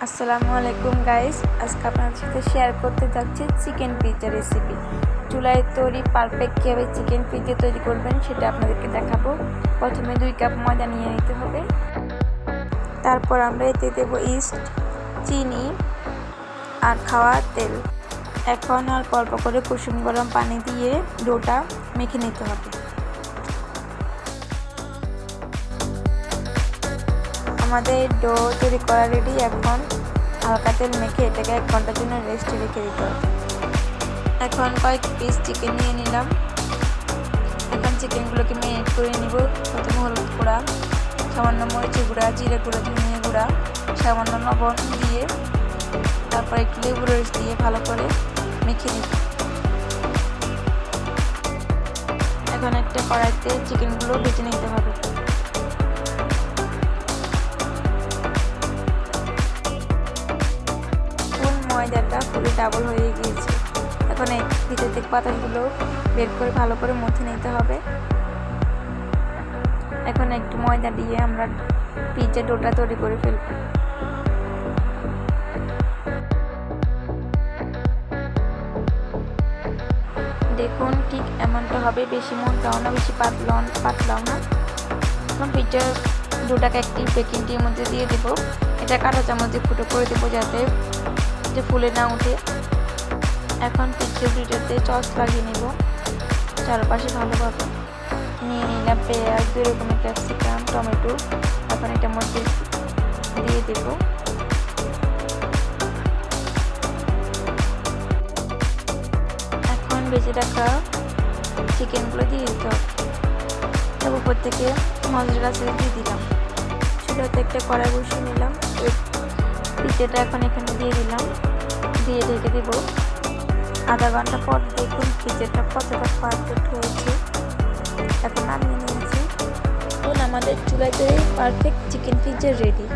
আসসালামু আলাইকুম গাইস, আজকে আপনাদের সাথে শেয়ার করতে যাচ্ছি চিকেন পিৎজা রেসিপি। চুলায় তৈরি পারফেক্ট কীভাবে চিকেন পিৎজা তৈরি করবেন সেটা আপনাদেরকে দেখাবো। প্রথমে 2 কাপ ময়দা নিয়ে নিতে হবে। তারপর আমরা এতে দেবো ইস্ট, চিনি আর খাওয়ার তেল। এখন অল্প অল্প করে কুসুম গরম পানি দিয়ে ডোটা মেখে নিতে হবে। আমাদের ডো তৈরি করা রেডি। এখন হালকা তেল মেখে এটাকে 1 ঘন্টার জন্য রেস্টে রেখে দিতে হবে। এখন কয়েক পিস চিকেন নিয়ে নিলাম। এখন চিকেনগুলোকে ম্যারিনেট করে নিব। প্রথমে হলুদ গুঁড়া, সামান্য মরিচের গুঁড়া, জিরে গুঁড়া, ধনিয়া গুঁড়া, সামান্য লবণ দিয়ে তারপর একটু লেবু রস দিয়ে ভালো করে মেখে নিব। এখন একটা কড়াইতে চিকেনগুলো ভেজে নিতে হবে। ময়দাটা পুরো ডাবল হয়ে গিয়েছে। এখন এই ভিতর থেকে পাতাগুলো বের করে ভালো করে মথে নিতে হবে। এখন একটু ময়দা দিয়ে আমরা পিৎজা ডোটা তৈরি করে ফেলব। দেখুন ঠিক এমনটা হবে, বেশি মোটাও না বেশি পাতলাও না। এখন পিৎজা ডোটাকে একটি বেকিং টির মধ্যে দিয়ে দেব। এটা কাঁটা চামচ দিয়ে ফুটো করে দেবো যাতে ফুলে না উঠে। এখন পিৎজা ডোটাতে সস লাগিয়ে নেব চারপাশে ভালোভাবে। নিয়ে নিলাম পেঁয়াজ, 2 রকমের ক্যাপসিকাম, টমেটো। এখন এটার মধ্যে দিয়ে দেব। এখন ভেজে রাখা চিকেনগুলো দিয়ে দিতে হবে। তারপর উপর থেকে মশলা দিয়ে দিলাম। চুলাতে একটা কড়াই বসিয়ে নিলাম। পিৎজাটা এখন এখানে দিয়ে দিলাম, দিয়ে ঢেকে দেব। আধা ঘন্টা পর দেখুন পিৎজাটা কতটা পারফেক্ট হয়েছে। এখন নামিয়ে নিয়েছি। এখন আমাদের চুলায় তৈরি পারফেক্ট চিকেন পিৎজা রেডি।